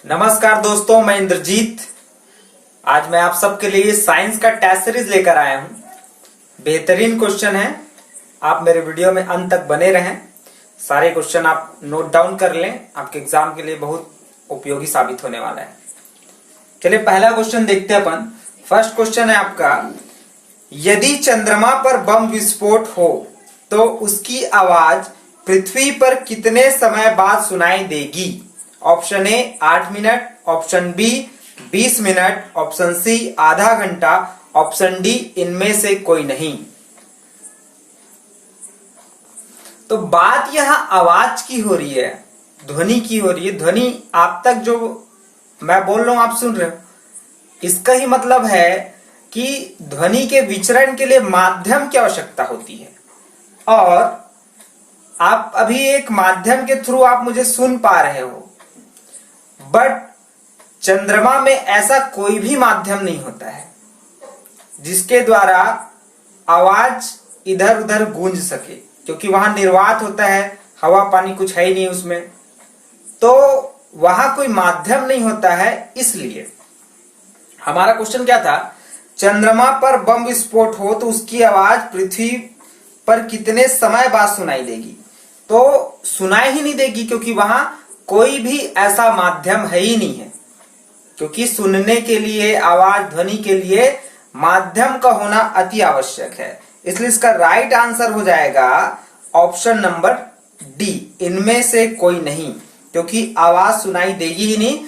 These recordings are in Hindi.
नमस्कार दोस्तों, मैं इंद्रजीत। आज मैं आप सबके लिए साइंस का टेस्ट सीरीज लेकर आया हूं। बेहतरीन क्वेश्चन है, आप मेरे वीडियो में अंत तक बने रहें। सारे क्वेश्चन आप नोट डाउन कर लें, आपके एग्जाम के लिए बहुत उपयोगी साबित होने वाला है। चलिए पहला क्वेश्चन देखते हैं अपन। फर्स्ट क्वेश्चन है आपका, यदि चंद्रमा पर बम विस्फोट हो तो उसकी आवाज पृथ्वी पर कितने समय बाद सुनाई देगी? Option A 8 minute, option B 20 minute, option C आधा घंटा, ऑप्शन डी इनमें से कोई नहीं। तो बात यहां आवाज की हो रही है, ध्वनि की हो रही है। ध्वनि आप तक जो मैं बोल रहा हूं आप सुन रहे हो, इसका ही मतलब है कि ध्वनि के विचरण के लिए माध्यम की आवश्यकता होती है। और आप अभी एक माध्यम के थ्रू आप मुझे सुन पा रहे हो, बट चंद्रमा में ऐसा कोई भी माध्यम नहीं होता है जिसके द्वारा आवाज इधर उधर गूंज सके, क्योंकि वहां निर्वात होता है, हवा पानी कुछ है ही नहीं उसमें, तो वहां कोई माध्यम नहीं होता है। इसलिए हमारा क्वेश्चन क्या था, चंद्रमा पर बम विस्फोट हो तो उसकी आवाज पृथ्वी पर कितने समय बाद सुनाई देगी? तो सुनाई ही नहीं देगी, क्योंकि वहां कोई भी ऐसा माध्यम है ही नहीं है। क्योंकि सुनने के लिए, आवाज ध्वनि के लिए माध्यम का होना अति आवश्यक है। इसलिए इसका राइट आंसर हो जाएगा ऑप्शन नंबर डी, इनमें से कोई नहीं। क्योंकि आवाज सुनाई देगी ही नहीं,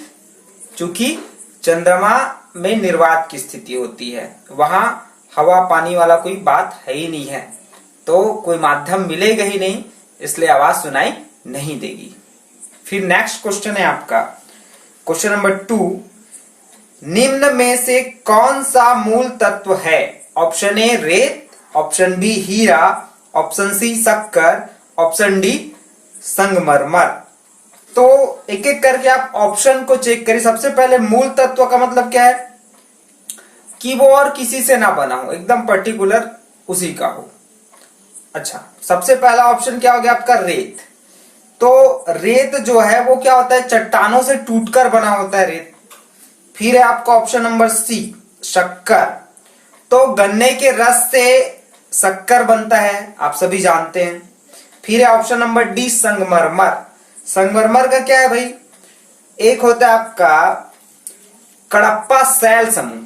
क्योंकि चंद्रमा में निर्वात की स्थिति होती है, वहां हवा पानी वाला कोई बात है ही नहीं है, तो कोई माध्यम मिलेगा ही नहीं, इसलिए आवाज सुनाई नहीं देगी। फिर नेक्स्ट क्वेश्चन है आपका, क्वेश्चन नंबर 2, निम्न में से कौन सा मूल तत्व है? ऑप्शन ए रेत, ऑप्शन बी हीरा, ऑप्शन सी शक्कर, ऑप्शन डी संगमरमर। तो एक एक करके आप ऑप्शन को चेक करिए। सबसे पहले मूल तत्व का मतलब क्या है कि वो और किसी से ना बना हो, एकदम पर्टिकुलर उसी का हो। अच्छा, सबसे पहला ऑप्शन क्या हो गया आपका, रेत। तो रेत जो है वो क्या होता है, चट्टानों से टूटकर बना होता है रेत। फिर है आपका ऑप्शन नंबर सी शक्कर। तो गन्ने के रस से शक्कर बनता है, आप सभी जानते हैं। फिर है ऑप्शन नंबर डी संगमरमर। संगमरमर का क्या है भाई, एक होता है आपका कडप्पा शैल समूह।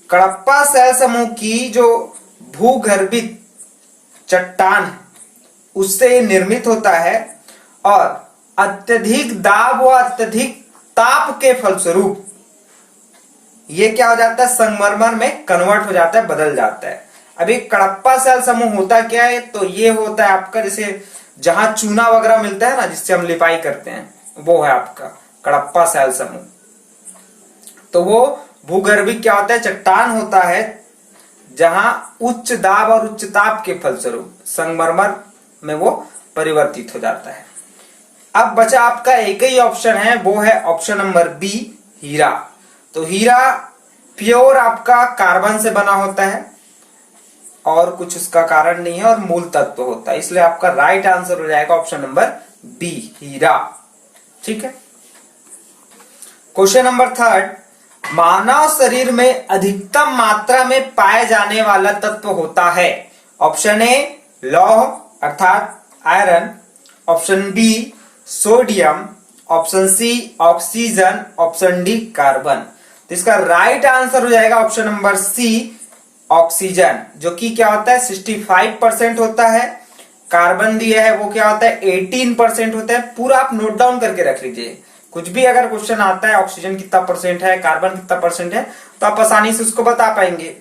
कडप्पा शैल समूह की जो भूगर्भित चट्टान है उससे निर्मित होता है, और अत्यधिक दाब व अत्यधिक ताप के फलस्वरूप ये क्या हो जाता है, संगमरमर में कन्वर्ट हो जाता है, बदल जाता है। अभी कडप्पा शैल समूह होता क्या है, तो ये होता है आपका जैसे जहां चूना वगैरह मिलता है ना, जिससे हम लिपाई करते हैं, वो है आपका कडप्पा शैल समूह। तो वो भूगर्भिक क्या होता है, चट्टान होता है, जहां उच्च दाब और उच्च ताप के फलस्वरूप संगमरमर में वो परिवर्तित हो जाता है। अब बचा आपका एक ही ऑप्शन है, वो है ऑप्शन नंबर बी हीरा। तो हीरा प्योर आपका कार्बन से बना होता है और कुछ उसका कारण नहीं है, और मूल तत्व होता है, इसलिए आपका राइट आंसर हो जाएगा ऑप्शन नंबर बी हीरा। ठीक है। क्वेश्चन नंबर 3, मानव शरीर में अधिकतम मात्रा में पाए जाने वाला तत्व होता है? ऑप्शन ए लौह अर्थात iron, option B sodium, option C oxygen, option D carbon. तो इसका राइट आंसर हो जाएगा ऑप्शन नंबर सी ऑक्सीजन, जो कि क्या होता है 65% होता है। कार्बन दिया है वो क्या होता है 18% होता है। पूरा आप नोट डाउन करके रख लीजिए, कुछ भी अगर क्वेश्चन आता है ऑक्सीजन कितना परसेंट है, कार्बन कितना परसेंट है, तो आप आसानी से उसको बता पाएंगे।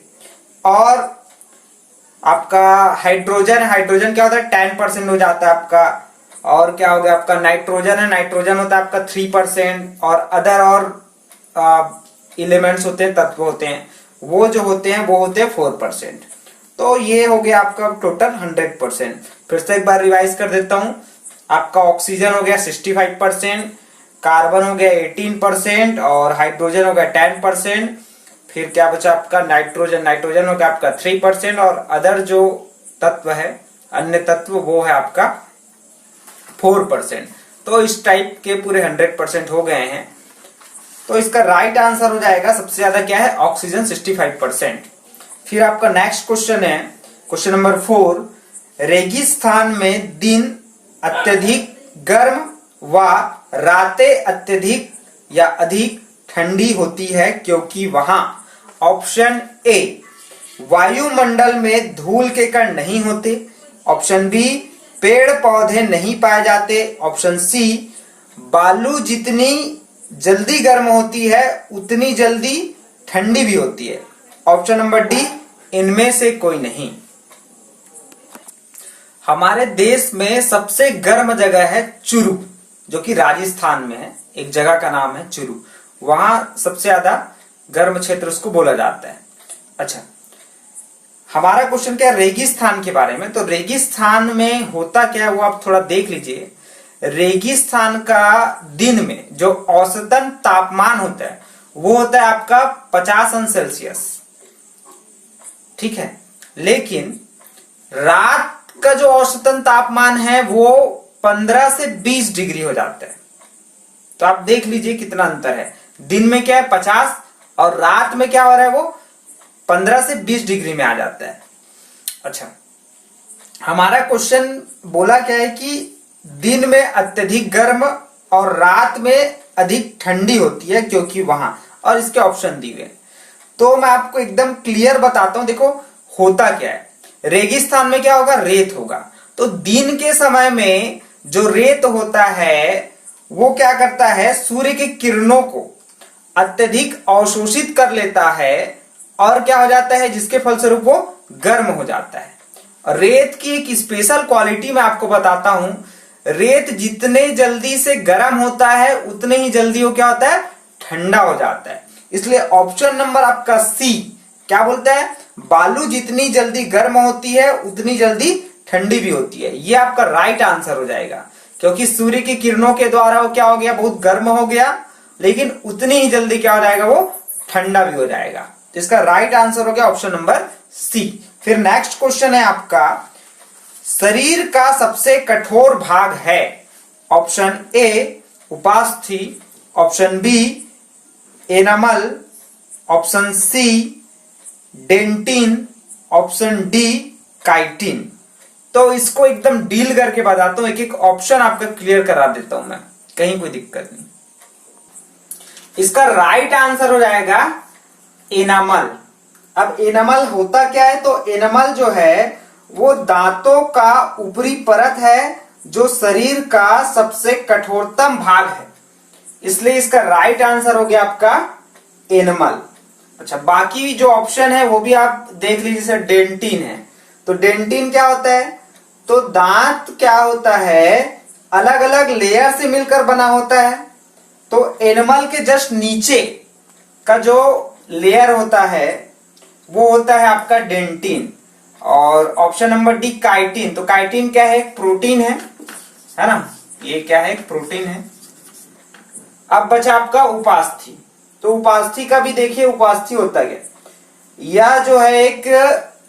और आपका हाइड्रोजन, हाइड्रोजन क्या होता है 10% हो जाता है आपका। और क्या हो गया आपका नाइट्रोजन है, नाइट्रोजन होता है आपका 3%। और अदर और एलिमेंट्स होते हैं, तत्व होते हैं, वो जो होते हैं वो होते हैं 4%। तो ये हो गया आपका टोटल 100%। फिर से एक बार रिवाइज कर देता हूं, आपका ऑक्सीजन हो गया 65%, कार्बन हो गया 18% और हाइड्रोजन हो गया 10%। फिर क्या बचा आपका नाइट्रोजन, नाइट्रोजन हो गया आपका 3% और अदर जो तत्व है, अन्य तत्व, वो है आपका 4%। तो इस टाइप के पूरे 100% हो गए हैं। तो इसका राइट आंसर हो जाएगा सबसे ज्यादा क्या है, ऑक्सीजन 65%। फिर आपका नेक्स्ट क्वेश्चन है क्वेश्चन नंबर 4, रेगिस्तान में दिन अत्यधिक गर्म व रातें अत्यधिक या अधिक ठंडी होती है क्योंकि वहां ऑप्शन ए वायुमंडल में धूल के कण नहीं होते, ऑप्शन बी पेड़ पौधे नहीं पाए जाते, ऑप्शन सी बालू जितनी जल्दी गर्म होती है उतनी जल्दी ठंडी भी होती है, ऑप्शन नंबर डी इनमें से कोई नहीं। हमारे देश में सबसे गर्म जगह है चुरू, जो कि राजस्थान में है, एक जगह का नाम है चुरू, वहां सबसे ज्यादा गर्म क्षेत्र उसको बोला जाता है। अच्छा, हमारा क्वेश्चन क्या है रेगिस्तान के बारे में। तो रेगिस्तान में होता क्या है वो आप थोड़ा देख लीजिए। रेगिस्तान का दिन में जो औसतन तापमान होता है वो होता है आपका 50 अंश सेल्सियस, ठीक है, लेकिन रात का जो औसतन तापमान है वो 15 से 20 डिग्री हो जाता है। तो आप देख लीजिए कितना अंतर है, दिन में क्या है 50 और रात में क्या हो रहा है वो 15 से 20 डिग्री में आ जाता है। अच्छा, हमारा क्वेश्चन बोला क्या है कि दिन में अत्यधिक गर्म और रात में अधिक ठंडी होती है क्योंकि वहां, और इसके ऑप्शन दिए हुए। तो मैं आपको एकदम क्लियर बताता हूं, देखो होता क्या है। रेगिस्तान में क्या होगा, रेत होगा, तो दिन के समय में जो रेत होता है वो क्या करता है, सूर्य की किरणों को अत्यधिक अवशोषित कर लेता है और क्या हो जाता है, जिसके फलस्वरूप वो गर्म हो जाता है। और रेत की एक स्पेशल क्वालिटी मैं आपको बताता हूं, रेत जितने जल्दी से गर्म होता है उतने ही जल्दी वो क्या होता है, ठंडा हो जाता है। इसलिए ऑप्शन नंबर आपका सी क्या बोलता है, बालू जितनी जल्दी गर्म होती है उतनी जल्दी ठंडी भी होती है। ये आपका राइट आंसर हो जाएगा, क्योंकि सूर्य की किरणों के द्वारा वो क्या हो गया, बहुत गर्म हो गया, लेकिन उतनी ही जल्दी क्या हो जाएगा, वो ठंडा भी हो जाएगा। तो इसका राइट आंसर हो गया ऑप्शन नंबर सी। फिर नेक्स्ट क्वेश्चन है आपका, शरीर का सबसे कठोर भाग है, ऑप्शन ए उपास्थि, option B enamel, option C dentin, option D chitin. तो इसको एकदम डील करके बताता हूं, एक एक ऑप्शन आपका क्लियर करा देता हूं मैं, कहीं कोई दिक्कत नहीं। इसका राइट आंसर हो जाएगा एनामल। अब एनामल होता क्या है, तो एनामल जो है वो दांतों का ऊपरी परत है जो शरीर का सबसे कठोरतम भाग है, इसलिए इसका राइट आंसर हो गया आपका एनामल। अच्छा, बाकी जो ऑप्शन है वो भी आप देख लीजिए, जैसे डेंटिन है, तो डेंटिन क्या होता है, तो दांत क्या होता है, अलग अलग लेयर से मिलकर बना होता है। तो एनामल के जस्ट नीचे का जो लेयर होता है वो होता है आपका डेंटिन। और ऑप्शन नंबर डी काइटिन, तो काइटिन क्या है, एक प्रोटीन है ना, ये क्या है, एक प्रोटीन है। अब बचा आपका उपास्थि, तो उपास्थि का भी देखिए, उपास्थि होता है यह जो है एक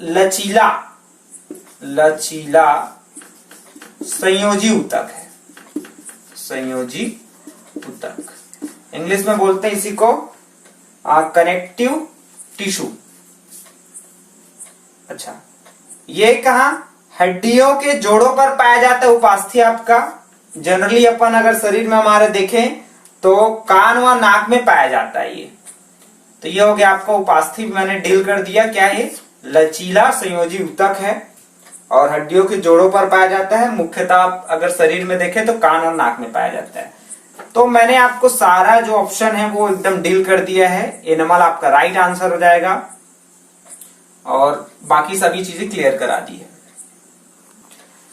लचीला संयोजी ऊतक है, संयोजी ऊतक, इंग्लिश में बोलते हैं इसी को कनेक्टिव टिश्यू। अच्छा, ये कहा, हड्डियों के जोड़ों पर पाया जाता है उपास्थि आपका। जनरली अपन अगर शरीर में हमारे देखें तो कान व नाक में पाया जाता है ये। तो ये हो गया आपका उपास्थि, मैंने डील कर दिया, क्या है, लचीला संयोजी ऊतक है और हड्डियों के जोड़ों पर पाया जाता है। मुख्यतः आप अगर शरीर में देखें तो कान और नाक में पाया जाता है। तो मैंने आपको सारा जो ऑप्शन है वो एकदम डील कर दिया है, एनिमल आपका राइट आंसर हो जाएगा और बाकी सभी चीजें क्लियर करा दी है।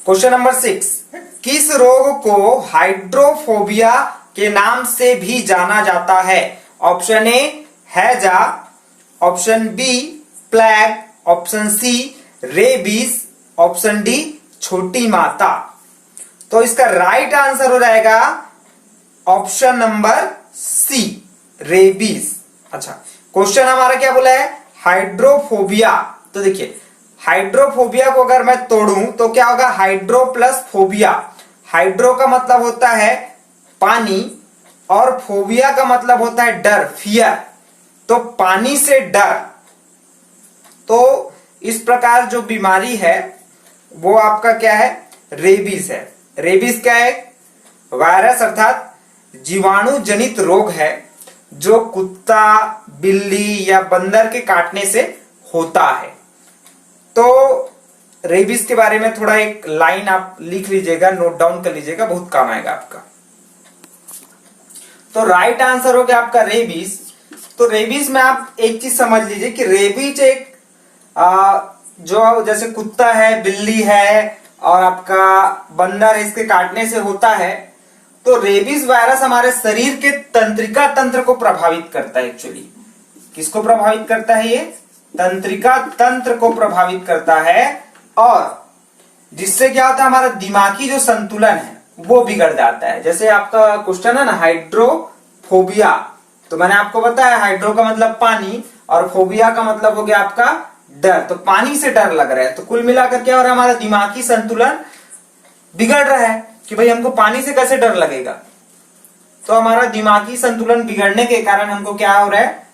क्वेश्चन नंबर 6, किस रोग को हाइड्रोफोबिया के नाम से भी जाना जाता है? ऑप्शन ए हैजा, option B plague, option C rabies, option D छोटी माता। तो इसका राइट आंसर हो जाएगा ऑप्शन नंबर सी रेबीज। अच्छा, क्वेश्चन हमारा क्या बोला है, हाइड्रोफोबिया। तो देखिए, हाइड्रोफोबिया को अगर मैं तोड़ूं तो क्या होगा, हाइड्रो प्लस फोबिया। हाइड्रो का मतलब होता है पानी, और फोबिया का मतलब होता है डर, फियर, तो पानी से डर। तो इस प्रकार जो बीमारी है वो आपका क्या है, रेबीज है। रेबीज क्या है, वायरस अर्थात जीवाणु जनित रोग है जो कुत्ता, बिल्ली या बंदर के काटने से होता है। तो रेबीज के बारे में थोड़ा एक लाइन आप लिख लीजिएगा, नोट डाउन कर लीजिएगा, बहुत काम आएगा आपका। तो राइट आंसर हो गया आपका रेबीज। तो रेबीज में आप एक चीज समझ लीजिए कि रेबीज एक जो जैसे कुत्ता है, बिल्ली है और आपका बंदर है, इसके काटने से होता है। तो रेबीज वायरस हमारे शरीर के तंत्रिका तंत्र को प्रभावित करता है। एक्चुअली किसको प्रभावित करता है, ये तंत्रिका तंत्र को प्रभावित करता है, और जिससे क्या होता है, हमारा दिमागी जो संतुलन है वो बिगड़ जाता है। जैसे आपका क्वेश्चन है ना हाइड्रोफोबिया, तो मैंने आपको बताया हाइड्रो का मतलब पानी और फोबिया का मतलब हो गया आपका डर। तो पानी से डर लग रहा है, तो कुल मिलाकर क्या हो रहा है, हमारा दिमागी संतुलन बिगड़ रहा है कि भाई हमको पानी से कैसे डर लगेगा। तो हमारा दिमागी संतुलन बिगड़ने के कारण हमको क्या हो रहा है,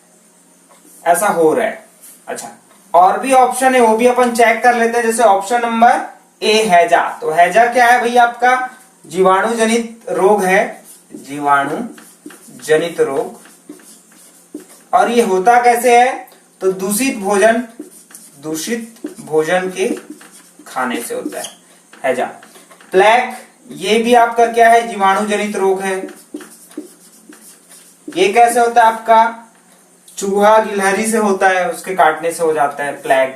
ऐसा हो रहा है। अच्छा, और भी ऑप्शन है वो भी अपन चेक कर लेते हैं। जैसे ऑप्शन नंबर ए हैजा, तो हैजा क्या है भाई, आपका जीवाणु जनित रोग है, जीवाणु जनित रोग। और ये होता कैसे है, तो दूषित भोजन के खाने से होता है हैजा। प्लेग, ये भी आपका क्या है, जीवाणु जनित रोग है। ये कैसे होता है, आपका चूहा गिलहरी से होता है, उसके काटने से हो जाता है प्लेग।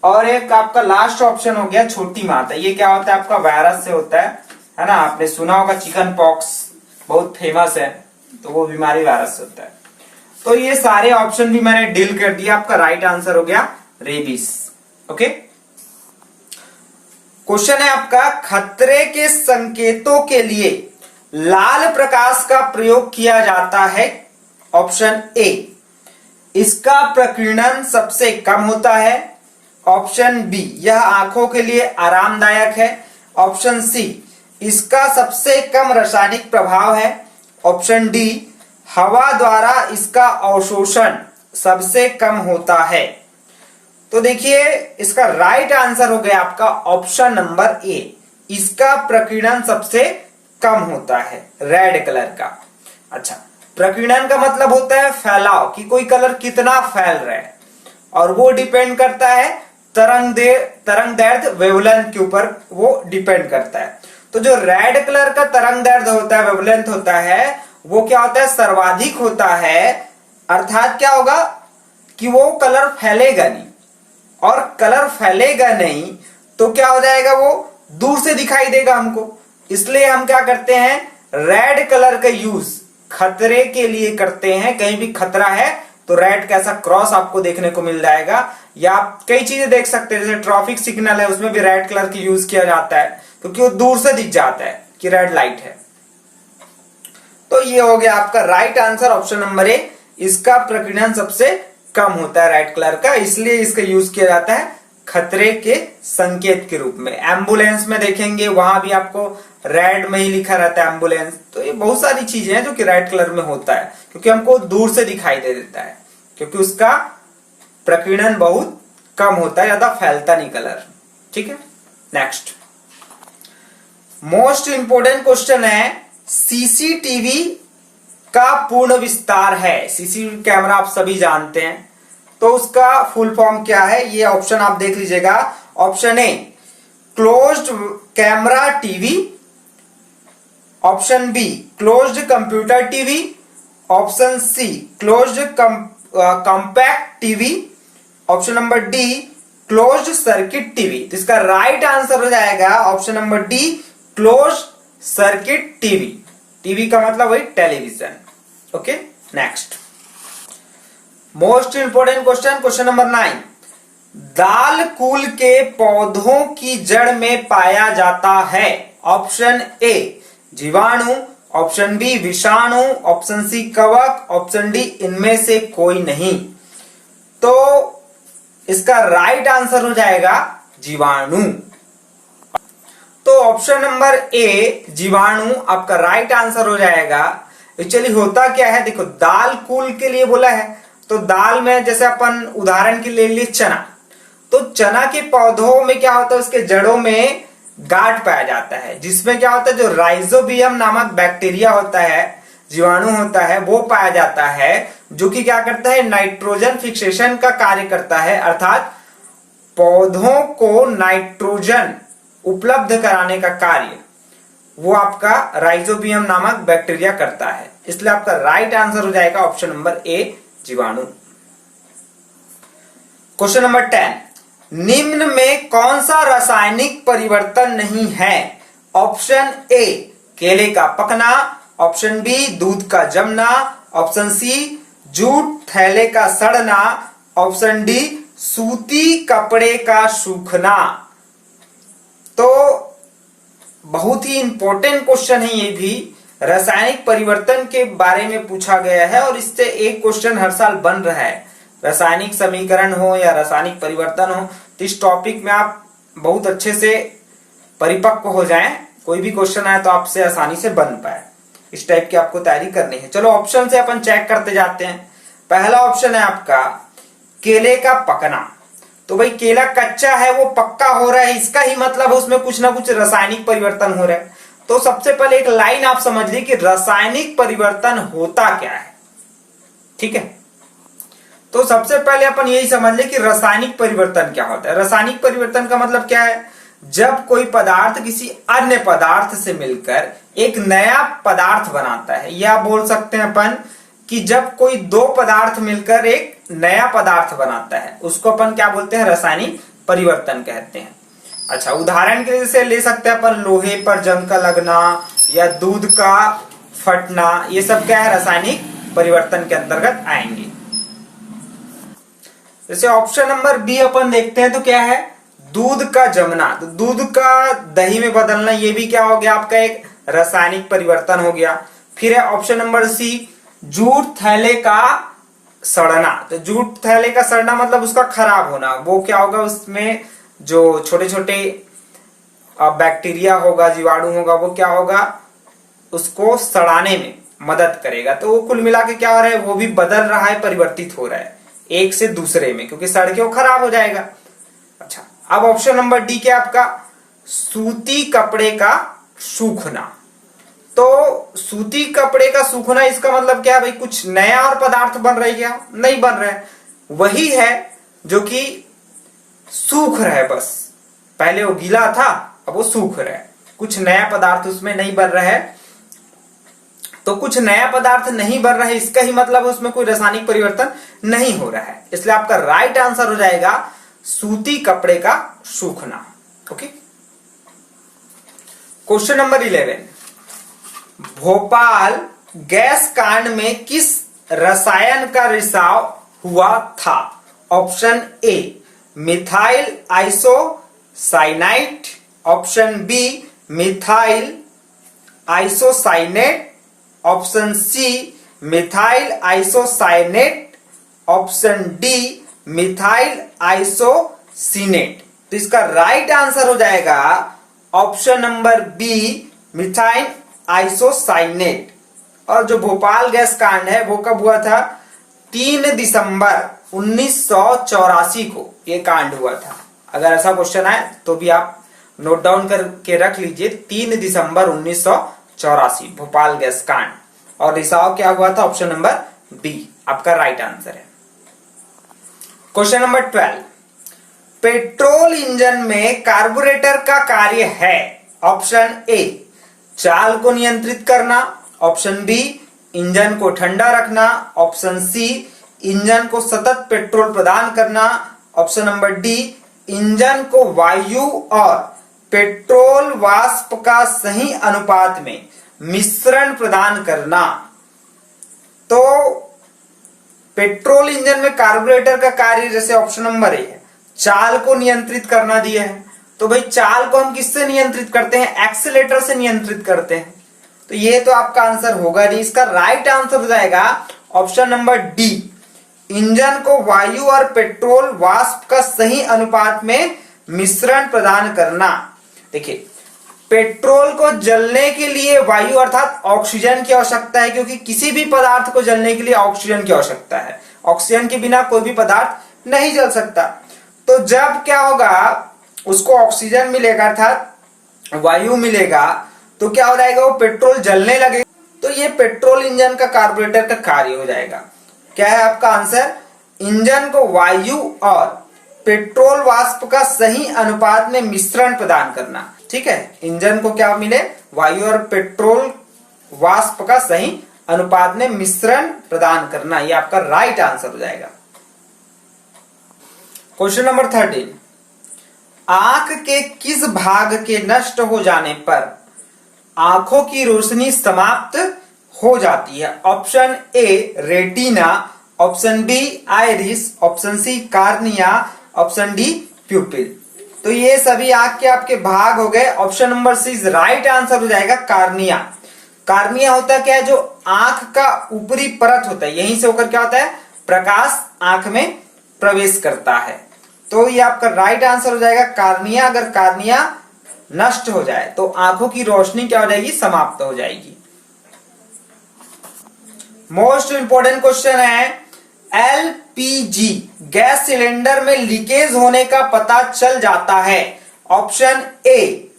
और एक आपका लास्ट ऑप्शन हो गया छोटी माता, ये क्या होता है, आपका वायरस से होता है ना। आपने सुना होगा चिकन पॉक्स बहुत फेमस है, तो वो बीमारी वायरस से होता है। तो ये सारे ऑप्शन भी मैंने डील कर दिया, आपका राइट आंसर हो गया रेबीज। ओके, क्वेश्चन है आपका, खतरे के संकेतों के लिए लाल प्रकाश का प्रयोग किया जाता है। ऑप्शन ए, इसका प्रकीर्णन सबसे कम होता है। ऑप्शन बी, यह आंखों के लिए आरामदायक है। ऑप्शन सी, इसका सबसे कम रासायनिक प्रभाव है। ऑप्शन डी, हवा द्वारा इसका अवशोषण सबसे कम होता है। तो देखिए इसका राइट आंसर हो गया आपका ऑप्शन नंबर ए, इसका प्रकीर्णन सबसे कम होता है, रेड कलर का। अच्छा, प्रकीर्णन का मतलब होता है फैलाव, कि कोई कलर कितना फैल रहा है, और वो डिपेंड करता है तरंगदैर्ध्य वेवलेंथ के ऊपर, वो डिपेंड करता है। तो जो रेड कलर का तरंगदैर्ध्य होता है, वेवलेंथ होता है, वो क्या होता है, सर्वाधिक होता है। अर्थात क्या होगा कि वो कलर फैलेगा नहीं, और कलर फैलेगा नहीं तो क्या हो जाएगा, वो दूर से दिखाई देगा हमको। इसलिए हम क्या करते हैं, रेड कलर का यूज खतरे के लिए करते हैं। कहीं भी खतरा है तो रेड का ऐसा क्रॉस आपको देखने को मिल जाएगा, या आप कई चीजें देख सकते हैं, जैसे ट्रैफिक सिग्नल है उसमें भी रेड कलर की यूज किया जाता है, क्योंकि वो दूर से दिख जाता है कि रेड लाइट है। तो ये हो गया आपका राइट आंसर ऑप्शन नंबर ए, इसका प्रकीर्णन सबसे कम होता है रेड कलर का, इसलिए इसका यूज किया जाता है खतरे के संकेत के रूप में। एम्बुलेंस में देखेंगे वहां भी आपको रेड में ही लिखा रहता है एम्बुलेंस। तो ये बहुत सारी चीजें हैं जो कि रेड कलर में होता है, क्योंकि हमको दूर से दिखाई दे देता है, क्योंकि उसका प्रकीर्णन बहुत कम होता है, ज्यादा फैलता नहीं कलर। ठीक है, नेक्स्ट मोस्ट इंपोर्टेंट क्वेश्चन है, सीसीटीवी का पूर्ण विस्तार है। सीसीटीवी कैमरा आप सभी जानते हैं, तो उसका फुल फॉर्म क्या है, ये ऑप्शन आप देख लीजिएगा। Option A, closed camera TV. Option B, closed computer TV. Option C, closed compact TV. Option number D, closed circuit TV. तो इसका राइट आंसर हो जाएगा option number D, closed circuit TV. TV का मतलब वही television. Okay, next most important question, question number 9, दाल कुल के पौधों की जड़ में पाया जाता है। ऑप्शन ए, जीवाणु। ऑप्शन बी, विषाणु। ऑप्शन सी, कवक। ऑप्शन डी, इनमें से कोई नहीं। तो इसका राइट आंसर हो जाएगा जीवाणु। तो ऑप्शन नंबर ए जीवाणु आपका राइट आंसर हो जाएगा। एक्चुअली होता क्या है, देखो दाल कुल के लिए बोला है, तो दाल में जैसे अपन उदाहरण के लिए चना, तो चना के पौधों में क्या होता है, उसके जड़ों में गांठ पाया जाता है, जिसमें क्या होता है, जो राइजोबियम नामक बैक्टीरिया होता है, जीवाणु होता है, वो पाया जाता है, जो कि क्या करता है, नाइट्रोजन फिक्सेशन का कार्य करता है, अर्थात पौधों को नाइट्रोजन उपलब्ध कराने का कार्य वो आपका राइजोबियम नामक बैक्टीरिया करता है। इसलिए आपका राइट आंसर हो जाएगा ऑप्शन नंबर ए जीवाणु। क्वेश्चन नंबर 10, निम्न में कौन सा रासायनिक परिवर्तन नहीं है? ऑप्शन ए केले का पकना, ऑप्शन बी दूध का जमना, ऑप्शन सी जूट थैले का सड़ना, ऑप्शन डी सूती कपड़े का सूखना। तो बहुत ही इंपॉर्टेंट क्वेश्चन है ये भी, रासायनिक परिवर्तन के बारे में पूछा गया है और इससे एक क्वेश्चन हर साल बन रहा है। रासायनिक समीकरण हो या रासायनिक परिवर्तन हो, तो इस टॉपिक में आप बहुत अच्छे से परिपक्व हो जाएं, कोई भी क्वेश्चन आए तो आपसे आसानी से बन पाए, इस टाइप की आपको तैयारी करनी है। चलो ऑप्शन से अपन चेक करते जाते हैं। पहला ऑप्शन है आपका केले का पकना, तो भाई केला कच्चा है वो पक्का हो रहा है, इसका ही मतलब है उसमें कुछ ना कुछ रासायनिक परिवर्तन हो रहा है। तो सबसे पहले एक लाइन आप समझ ली कि रासायनिक परिवर्तन होता क्या है, ठीक है। तो सबसे पहले अपन यही समझ ले कि रासायनिक परिवर्तन क्या होता है। रासायनिक परिवर्तन का मतलब क्या है, जब कोई पदार्थ किसी अन्य पदार्थ से मिलकर एक नया पदार्थ बनाता है, या बोल सकते हैं अपन कि जब कोई दो पदार्थ मिलकर एक नया पदार्थ बनाता है, उसको अपन क्या बोलते हैं, रासायनिक परिवर्तन कहते हैं। अच्छा, उदाहरण के लिए ले सकते हैं अपन लोहे पर जंग का लगना या दूध का फटना, ये सब क्या है, रासायनिक परिवर्तन के अंतर्गत आएंगे। जैसे ऑप्शन नंबर बी अपन देखते हैं तो क्या है, दूध का जमना, तो दूध का दही में बदलना, ये भी क्या हो गया, आपका एक रासायनिक परिवर्तन हो गया। फिर है ऑप्शन नंबर सी जूट थैले का सड़ना, तो जूट थैले का सड़ना मतलब उसका खराब होना, वो क्या होगा, उसमें जो छोटे छोटे बैक्टीरिया होगा, जीवाणु होगा, वो क्या होगा, उसको सड़ाने में मदद करेगा। तो वो कुल मिला के क्या हो रहा है, वो भी बदल रहा है, परिवर्तित हो रहा है एक से दूसरे में, क्योंकि सड़ के वो खराब हो जाएगा। अच्छा, अब ऑप्शन नंबर डी क्या आपका, सूती कपड़े का सूखना। तो सूती कपड़े का सूखना, इसका मतलब क्या है भाई, कुछ नया और पदार्थ बन रहा है क्या, नहीं बन रहा है, वही है जो कि सूख रहा है, बस पहले वो गीला था अब वो सूख रहा है, कुछ नया पदार्थ उसमें नहीं बन रहा है। तो कुछ नया पदार्थ नहीं बन रहा है, इसका ही मतलब उसमें कोई रासायनिक परिवर्तन नहीं हो रहा है, इसलिए आपका राइट आंसर हो जाएगा सूती कपड़े का सूखना। Okay, question number 11, Bhopal gas कांड में किस रसायन का रिसाव हुआ था? Option A methyl isocyanide, option B methyl isocyanate, option C methyl isocyanate, option D methyl isocyanate. तो इसका राइट आंसर हो जाएगा option number B methyl isocyanate. और जो भोपाल गैस कांड है वो कब हुआ था, 3 दिसंबर 1984 को ये कांड हुआ था। अगर ऐसा क्वेश्चन आए तो भी आप नोट डाउन करके रख लीजिए, 3 दिसंबर 1984 भोपाल गैस कांड, और रिसाव क्या हुआ था, ऑप्शन नंबर बी आपका राइट आंसर है। क्वेश्चन नंबर 12, पेट्रोल इंजन में कार्बोरेटर का कार्य है? ऑप्शन ए चाल को नियंत्रित करना, ऑप्शन बी इंजन को ठंडा रखना, ऑप्शन सी इंजन को सतत पेट्रोल प्रदान करना, ऑप्शन नंबर डी इंजन को वायु और पेट्रोल वाष्प का सही अनुपात में मिश्रण प्रदान करना। तो पेट्रोल इंजन में कार्बोरेटर का कार्य जैसे ऑप्शन नंबर ए है, चाल को नियंत्रित करना दिया है, तो भाई चाल को हम किससे नियंत्रित करते हैं, एक्सीलेटर से नियंत्रित करते हैं, तो ये तो आपका आंसर होगा नहीं। इसका राइट आंसर हो जाएगा ऑप्शन नंबर डी, इंजन को वायु और पेट्रोल वाष्प का सही अनुपात में मिश्रण प्रदान करना। देखिए पेट्रोल को जलने के लिए वायु अर्थात ऑक्सीजन की आवश्यकता है, क्योंकि किसी भी पदार्थ को जलने के लिए ऑक्सीजन की आवश्यकता है। ऑक्सीजन के बिना कोई भी पदार्थ नहीं जल सकता। तो जब क्या होगा, उसको ऑक्सीजन मिलेगा अर्थात वायु मिलेगा, तो क्या हो जाएगा, वो पेट्रोल जलने लगेगा। तो ये पेट्रोल इंजन का कार्बोरेटर का कार्य हो जाएगा। क्या है आपका आंसर, इंजन को वायु और पेट्रोल वाष्प का सही अनुपात में मिश्रण प्रदान करना। ठीक है, इंजन को क्या मिले, वायु और पेट्रोल वाष्प का सही अनुपात में मिश्रण प्रदान करना। ये आपका राइट आंसर हो जाएगा। क्वेश्चन नंबर 13, आंख के किस भाग के नष्ट हो जाने पर आंखों की रोशनी समाप्त हो जाती है? Option A retina, option B iris, option C cornea, option D pupil. तो ये सभी आंख के आपके भाग हो गए। Option number C right answer हो जाएगा कार्निया। कार्निया होता क्या है, जो आंख का ऊपरी परत होता है, यहीं से होकर क्या होता है, प्रकाश आंख में प्रवेश करता है। तो ये आपका राइट आंसर हो जाएगा कार्निया। अगर कार्निया नष्ट हो जाए तो आंखों की रोशनी क्या हो जाएगी, समाप्त हो जाएगी। मोस्ट इंपोर्टेंट क्वेश्चन है, एलपीजी गैस सिलेंडर में लीकेज होने का पता चल जाता है। ऑप्शन ए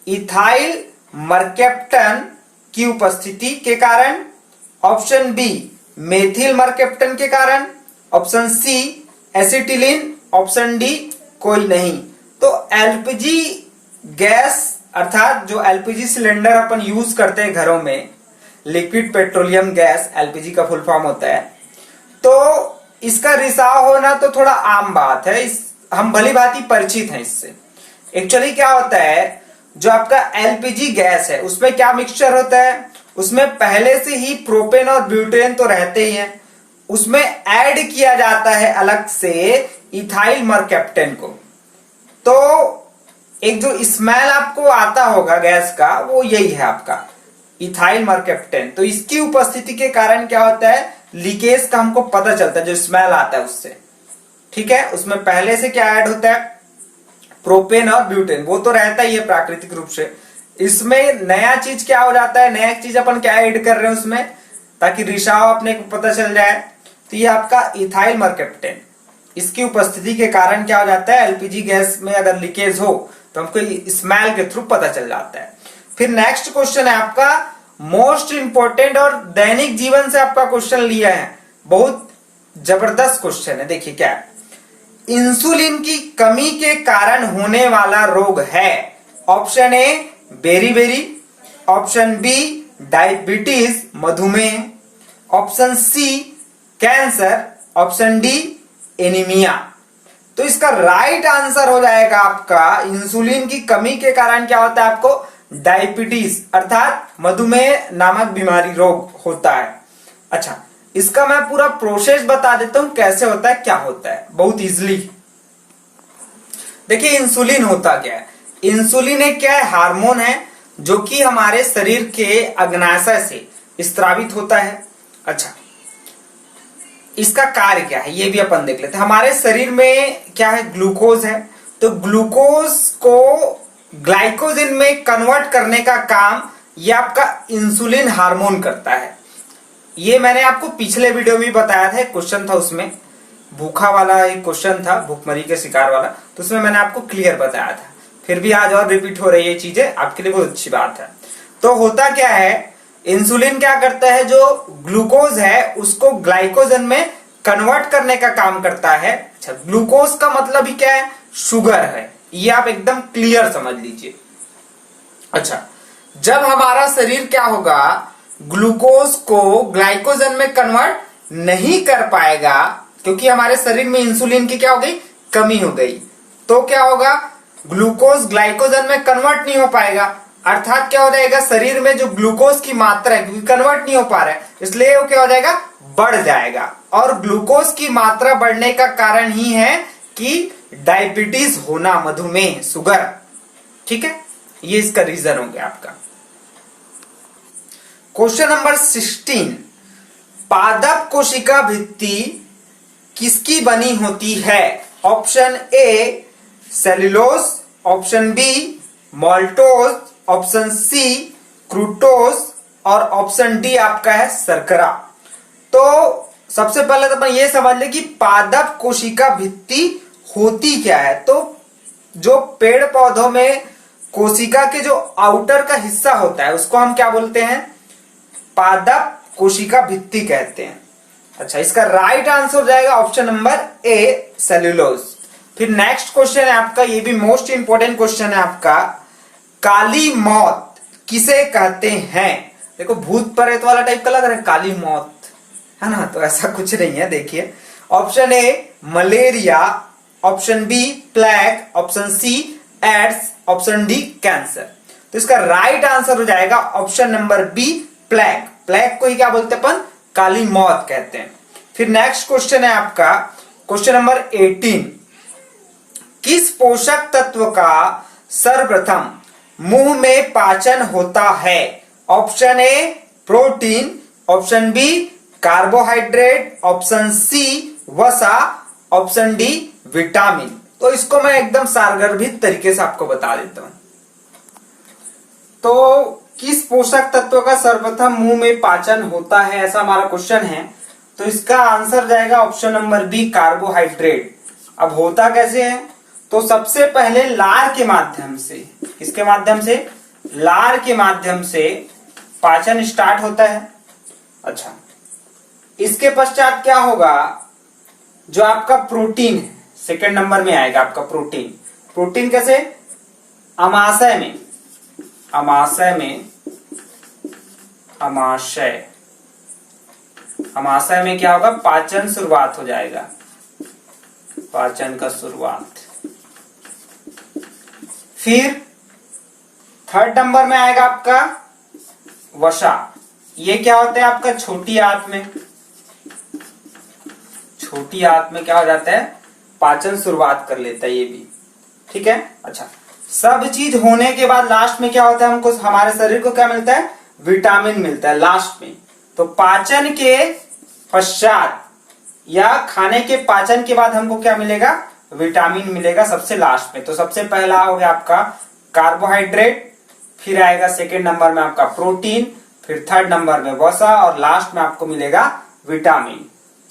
इथाइल मर्केप्टन की उपस्थिति के कारण, ऑप्शन बी मेथिल मर्केप्टन के कारण, option C acetylene, option D कोई नहीं। तो एलपीजी गैस अर्थात जो एलपीजी सिलेंडर अपन यूज करते हैं घरों में, लिक्विड पेट्रोलियम गैस एलपीजी का फुल फॉर्म होता है, तो इसका रिसाव होना तो थोड़ा आम बात है, हम भली भांति परिचित हैं इससे। एक्चुअली क्या होता है, जो आपका एलपीजी गैस है उसमें क्या मिक्सचर होता है, उसमें पहले से ही प्रोपेन और ब्यूटेन तो रहते ही हैं, उसमें ऐड किया जाता है अलग से इथाइल मर्केप्टन को। तो एक जो स्मेल आपको आता होगा गैस का, वो यही है आपका इथाइल मर्केप्टन। तो इसकी उपस्थिति के कारण क्या होता है, लीकेज का हमको पता चलता है, जो स्मेल आता है उससे। ठीक है, उसमें पहले से क्या ऐड होता है, प्रोपेन और ब्यूटेन, वो तो रहता ही है प्राकृतिक रूप से। इसमें नया चीज क्या हो जाता है, नया चीज अपन क्या ऐड कर रहे हैं उसमें, ताकि रिसाव अपने को पता चल जाए। तो ये आपका इथाइल मर्केप्टन, इसकी उपस्थिति के कारण क्या हो जाता है, एलपीजी गैस में अगर लीकेज हो तो हमको स्मेल के थ्रू पता चल जाता है। फिर नेक्स्ट क्वेश्चन है आपका मोस्ट इंपोर्टेंट और दैनिक जीवन से आपका क्वेश्चन लिया है, बहुत जबरदस्त क्वेश्चन है। देखिए क्या है, इंसुलिन की कमी के कारण होने वाला रोग है। Option A beriberi, option B diabetes मधुमेह, option C cancer, option D anaemia. तो इसका राइट आंसर हो जाएगा आपका, इंसुलिन की कमी के कारण क्या होता है आपको, डायबिटीज अर्थात मधुमेह नामक बीमारी रोग होता है। अच्छा, इसका मैं पूरा प्रोसेस बता देता हूं कैसे होता है, क्या होता है, बहुत इजीली। देखिए इंसुलिन होता क्या है, इंसुलिन एक क्या है, हार्मोन है जो कि हमारे शरीर के अग्नाशय से स्रावित होता है। अच्छा, इसका कार्य क्या है ये भी अपन देख लेते हैं। हमारे शरीर में क्या है, ग्लूकोज है, तो ग्लूकोज को ग्लाइकोजन में कन्वर्ट करने का काम ये आपका इंसुलिन हार्मोन करता है। ये मैंने आपको पिछले वीडियो में बताया था, एक क्वेश्चन था उसमें, भूखा वाला एक क्वेश्चन था, भूखमरी के शिकार वाला, तो उसमें मैंने आपको क्लियर बताया था। फिर भी आज और रिपीट हो रही है चीजें, आपके लिए बहुत अच्छी बात है। तो होता क्या है, इंसुलिन क्या करता है, जो ग्लूकोज है उसको ग्लाइकोजन में कन्वर्ट करने का काम करता है। अच्छा, ग्लूकोज का मतलब ही क्या है, शुगर है, ये आप एकदम क्लियर समझ लीजिए। अच्छा, जब हमारा शरीर क्या होगा, ग्लूकोज को ग्लाइकोजन में कन्वर्ट नहीं कर पाएगा, क्योंकि हमारे शरीर में इंसुलिन की क्या हो गई, कमी हो गई, तो क्या होगा, ग्लूकोज ग्लाइकोजन में कन्वर्ट नहीं हो पाएगा, अर्थात क्या हो जाएगा, शरीर में जो ग्लूकोज की मात्रा है, क्योंकि कन्वर्ट नहीं हो पा रहा है, इसलिए वो क्या हो जाएगा, बढ़ जाएगा। और ग्लूकोज की मात्रा बढ़ने का कारण ही है कि डायबिटीज होना, मधुमेह, शुगर। ठीक है, ये इसका रीजन हो गया आपका। क्वेश्चन नंबर 16, पादप कोशिका भित्ति किसकी बनी होती है? Option A cellulose, option B maltose, option C fructose और ऑप्शन डी आपका है शर्करा। तो सबसे पहले तो अपन ये समझ ले कि पादप कोशिका भित्ति होती क्या है। तो जो पेड़ पौधों में कोशिका के जो आउटर का हिस्सा होता है उसको हम क्या बोलते हैं, पादप कोशिका भित्ति कहते हैं। अच्छा, इसका राइट आंसर हो जाएगा ऑप्शन नंबर ए सेल्यूलोज। फिर नेक्स्ट क्वेश्चन है आपका, ये भी मोस्ट इंपोर्टेंट क्वेश्चन है आपका, काली मौत किसे कहते हैं। देखो भूत प्रेत वाला टाइप का लग रहा है काली मौत, है ना, तो ऐसा कुछ नहीं है। देखिए option A malaria, option B plague, option C AIDS, option D cancer. तो इसका राइट आंसर हो जाएगा option number B plague. Plague को ही क्या बोलते हैं अपन, काली मौत कहते हैं। फिर नेक्स्ट क्वेश्चन है आपका क्वेश्चन नंबर 18, किस पोषक तत्व का सर्वप्रथम मुंह में पाचन होता है। Option A protein, option B carbohydrate, option C वसा, ऑप्शन डी विटामिन। तो इसको मैं एकदम सारगर्भित तरीके से आपको बता देता हूं। तो किस पोषक तत्व का सर्वप्रथम मुंह में पाचन होता है, ऐसा हमारा क्वेश्चन है। तो इसका आंसर जाएगा ऑप्शन नंबर बी कार्बोहाइड्रेट। अब होता कैसे है, तो सबसे पहले लार के माध्यम से, किसके माध्यम से, लार के माध्यम से पाचन स्टार्ट होता है। अच्छा, इसके पश्चात क्या होगा, जो आपका प्रोटीन है सेकेंड नंबर में आएगा आपका प्रोटीन। प्रोटीन कैसे, अमाशय में, अमाशय में, अमाशय में क्या होगा, पाचन शुरुआत हो जाएगा, पाचन का शुरुआत। फिर थर्ड नंबर में आएगा आपका वसा। ये क्या होता है आपका छोटी आंत में, छोटी आंत में क्या हो जाता है, पाचन शुरुआत कर लेता है ये भी, ठीक है। अच्छा, सब चीज होने के बाद लास्ट में क्या होता है, हमको हमारे शरीर को क्या मिलता है, विटामिन मिलता है लास्ट में। तो पाचन के पश्चात या खाने के पाचन के बाद हमको क्या मिलेगा, विटामिन मिलेगा सबसे लास्ट में। तो सबसे पहला हो गया आपका कार्बोहाइड्रेट, फिर आएगा सेकेंड नंबर में आपका प्रोटीन, फिर थर्ड नंबर में वसा और लास्ट में आपको मिलेगा विटामिन।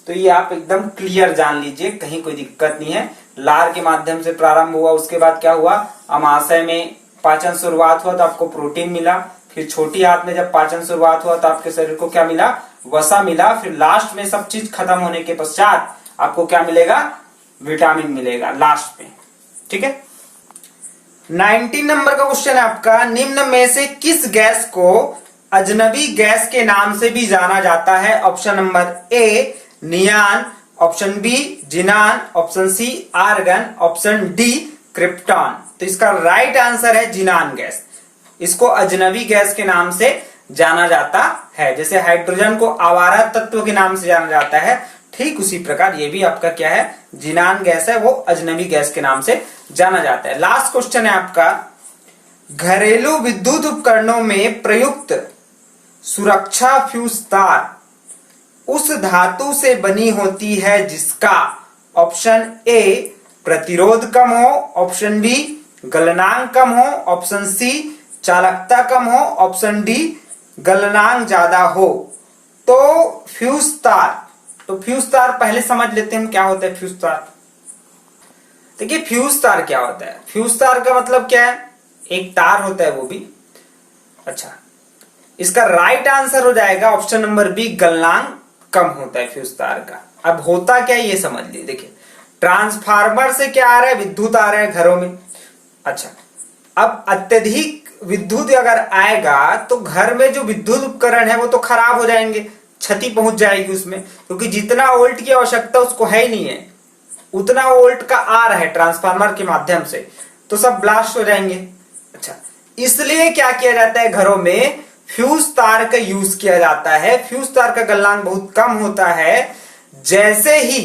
तो ये आप एकदम क्लियर जान लीजिए, कहीं कोई दिक्कत नहीं है। लार के माध्यम से प्रारंभ हुआ, उसके बाद क्या हुआ, अमाशय में पाचन शुरुआत हुआ तो आपको प्रोटीन मिला, फिर छोटी आंत में जब पाचन शुरुआत हुआ तो आपके शरीर को क्या मिला, वसा मिला, फिर लास्ट में सब चीज खत्म होने के पश्चात आपको क्या मिलेगा, विटामिन मिलेगा लास्ट में, ठीक है। 19 नंबर का क्वेश्चन है आपका, निम्न में से किस गैस को अजनबी गैस के नाम से भी जाना जाता है। Option number A neon, option B xenon, option C argon, option D krypton. तो इसका राइट आंसर है जिनान गैस। इसको अजनबी गैस के नाम से जाना जाता है। जैसे हाइड्रोजन को आवारा तत्व के नाम से जाना जाता है, ठीक उसी प्रकार ये भी आपका क्या है, जिनान गैस है, वो अजनबी गैस के नाम से जाना जाता है। लास्ट क्वेश्चन है आपका, घरेलू विद्युत उपकरणों में प्रयुक्त सुरक्षा फ्यूज तार उस धातु से बनी होती है जिसका, ऑप्शन ए प्रतिरोध कम हो, ऑप्शन बी गलनांक कम हो, ऑप्शन सी चालकता कम हो, ऑप्शन डी गलनांक ज्यादा हो। तो फ्यूज तार, तो फ्यूज तार पहले समझ लेते हैं क्या होता है फ्यूज तार। देखिए फ्यूज तार क्या होता है, फ्यूज तार का मतलब क्या है, एक तार होता है वो भी। अच्छा, इसका राइट आंसर हो जाएगा ऑप्शन नंबर बी गलनांक कम होता है फ्यूज तार का। अब होता क्या है ये समझ लीजिए। देखिए ट्रांसफार्मर से क्या आ रहा है, विद्युत आ रहा है घरों में। अच्छा, अब अत्यधिक विद्युत अगर आएगा तो घर में जो विद्युत उपकरण है वो तो खराब हो जाएंगे, क्षति पहुंच जाएगी उसमें, क्योंकि जितना वोल्ट की आवश्यकता उसको है ही नहीं है, उतना वोल्ट का आ रहा है ट्रांसफार्मर के माध्यम से, तो सब ब्लास्ट हो जाएंगे। अच्छा, इसलिए क्या किया जाता है, घरों में फ्यूज तार का यूज किया जाता है। फ्यूज तार का गलनांक बहुत कम होता है। जैसे ही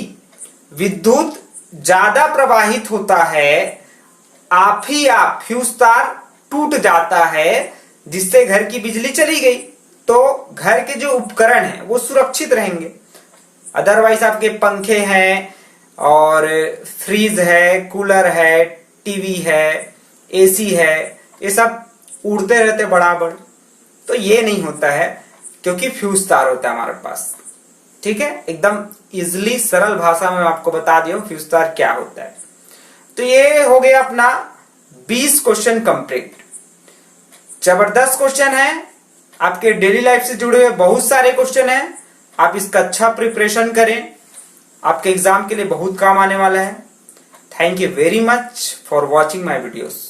विद्युत ज्यादा प्रवाहित होता है, आप ही आप फ्यूज तार टूट जाता है, जिससे घर की बिजली चली गई, तो घर के जो उपकरण हैं वो सुरक्षित रहेंगे। अदरवाइज आपके पंखे हैं और फ्रीज है, कूलर है, टीवी है, एसी है, ये सब उड़ते रहते बराबर। तो ये नहीं होता है, क्योंकि फ्यूज तार होता है हमारे पास। ठीक है, एकदम इजिली सरल भाषा में आपको बता दिया फ्यूज तार क्या होता है। तो ये हो गया अपना 20 क्वेश्चन कंप्लीट। जबरदस्त क्वेश्चन है, आपके डेली लाइफ से जुड़े हुए बहुत सारे क्वेश्चन हैं। आप इसका अच्छा प्रिपरेशन करें, आपके एग्जाम के लिए बहुत काम आने वाला है। Thank you very much for watching my videos.